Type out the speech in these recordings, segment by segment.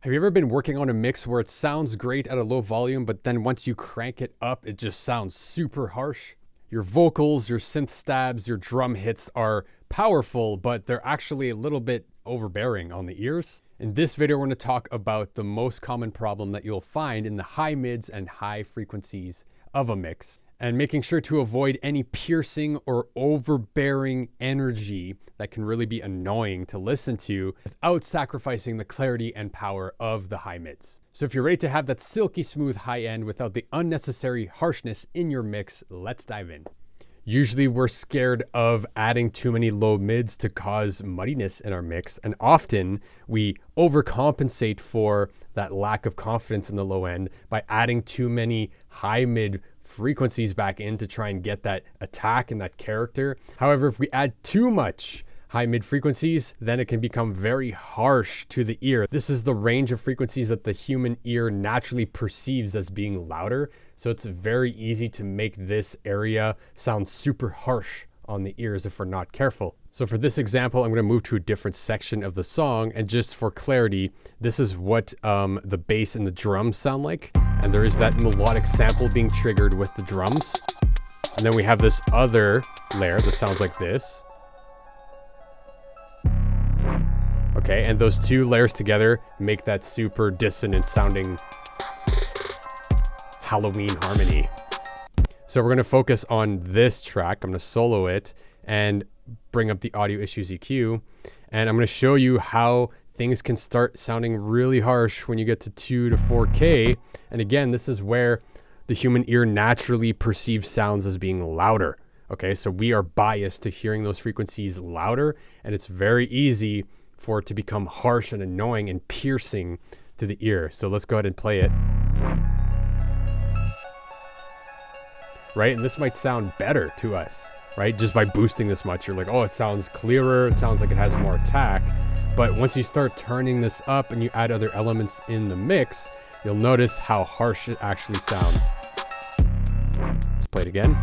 Have you ever been working on a mix where it sounds great at a low volume, but then once you crank it up, it just sounds super harsh? Your vocals, your synth stabs, your drum hits are powerful, but they're actually a little bit overbearing on the ears. In this video, we're going to talk about the most common problem that you'll find in the high mids and high frequencies of a mix, and making sure to avoid any piercing or overbearing energy that can really be annoying to listen to without sacrificing the clarity and power of the high mids. So if you're ready to have that silky smooth high end without the unnecessary harshness in your mix, let's dive in. Usually we're scared of adding too many low mids to cause muddiness in our mix, and often we overcompensate for that lack of confidence in the low end by adding too many high mid frequencies back in to try and get that attack and that character. However, if we add too much high mid frequencies, then it can become very harsh to the ear. This is the range of frequencies that the human ear naturally perceives as being louder. So it's very easy to make this area sound super harsh on the ears if we're not careful. So for this example, I'm going to move to a different section of the song, and just for clarity, this is what the bass and the drums sound like. And there is that melodic sample being triggered with the drums. And then we have this other layer that sounds like this. Okay, and those two layers together make that super dissonant sounding Halloween harmony. So we're going to focus on this track. I'm going to solo it and bring up the audio issues EQ. And I'm going to show you how things can start sounding really harsh when you get to 2 to 4K. And again, this is where the human ear naturally perceives sounds as being louder. Okay, so we are biased to hearing those frequencies louder, and it's very easy for it to become harsh and annoying and piercing to the ear. So let's go ahead and play it. Right, and this might sound better to us, right? Just by boosting this much, you're like, oh, it sounds clearer, it sounds like it has more attack. But once you start turning this up and you add other elements in the mix, you'll notice how harsh it actually sounds. Let's play it again.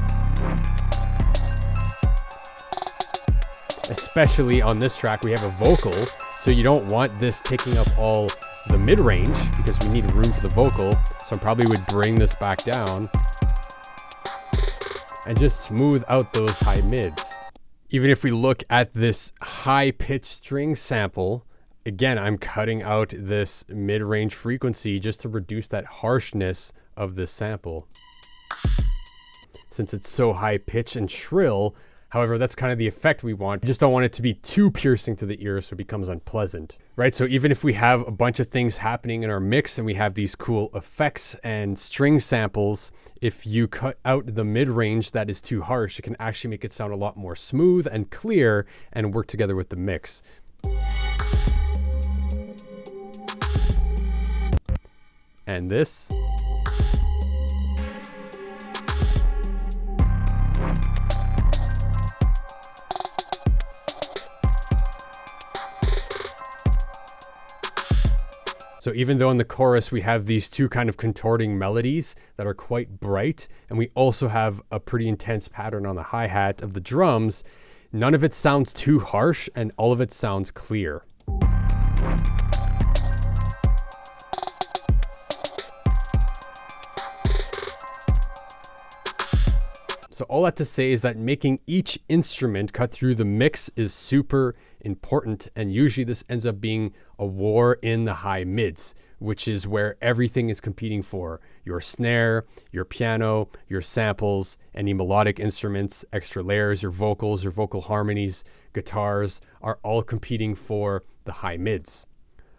Especially on this track, we have a vocal, so you don't want this taking up all the mid-range because we need room for the vocal. So I probably would bring this back down and just smooth out those high mids. Even if we look at this high-pitched string sample, again, I'm cutting out this mid-range frequency just to reduce that harshness of this sample. Since it's so high-pitched and shrill, however, that's kind of the effect we want. We just don't want it to be too piercing to the ear so it becomes unpleasant, right? So even if we have a bunch of things happening in our mix and we have these cool effects and string samples, if you cut out the mid-range that is too harsh, it can actually make it sound a lot more smooth and clear and work together with the mix. And this. So even though in the chorus we have these two kind of contorting melodies that are quite bright, and we also have a pretty intense pattern on the hi-hat of the drums, none of it sounds too harsh and all of it sounds clear. So all that to say is that making each instrument cut through the mix is super important, and usually this ends up being a war in the high mids, which is where everything is competing for. Your snare, your piano, your samples, any melodic instruments, extra layers, your vocals, your vocal harmonies, guitars are all competing for the high mids.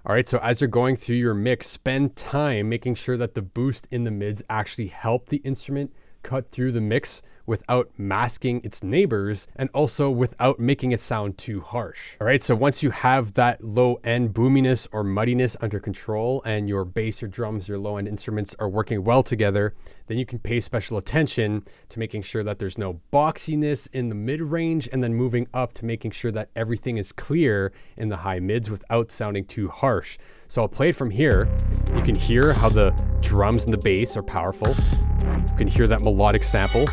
All right, so as you're going through your mix, spend time making sure that the boost in the mids actually help the instrument cut through the mix without masking its neighbors and also without making it sound too harsh. All right, so once you have that low end boominess or muddiness under control and your bass, your drums, your low end instruments are working well together, then you can pay special attention to making sure that there's no boxiness in the mid range, and then moving up to making sure that everything is clear in the high mids without sounding too harsh. So I'll play it from here. You can hear how the drums and the bass are powerful. You can hear that melodic sample.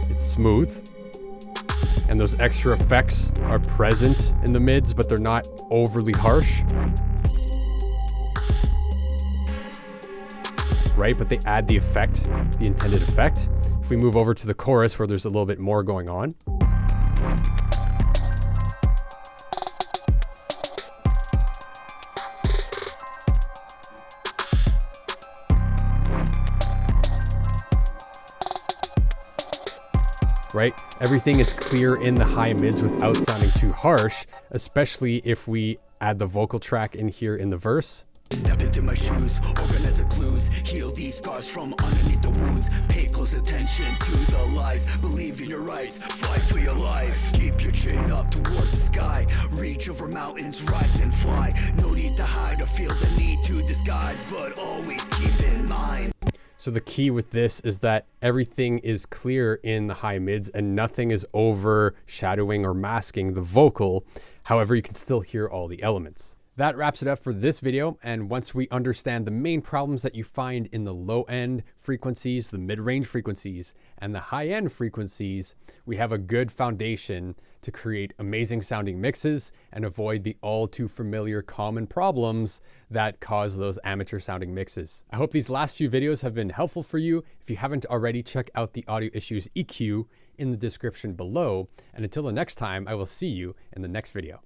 It's smooth. And those extra effects are present in the mids, but they're not overly harsh. right? But they add the effect, the intended effect. If we move over to the chorus where there's a little bit more going on. Right? Everything is clear in the high mids without sounding too harsh, especially if we add the vocal track in here in the verse. Step into my shoes, organize the clues, heal these scars from underneath the wounds. Pay close attention to the lies, believe in your rights, fight for your life. Keep your chin up towards the sky, reach over mountains, rise and fly. No need to hide or feel the need to disguise, but always keep in mind. So the key with this is that everything is clear in the high mids and nothing is overshadowing or masking the vocal. However, you can still hear all the elements. That wraps it up for this video. And once we understand the main problems that you find in the low end frequencies, the mid-range frequencies, and the high end frequencies, we have a good foundation to create amazing sounding mixes and avoid the all too familiar common problems that cause those amateur sounding mixes. I hope these last few videos have been helpful for you. If you haven't already, check out the Audio Issues EQ in the description below. And until the next time, I will see you in the next video.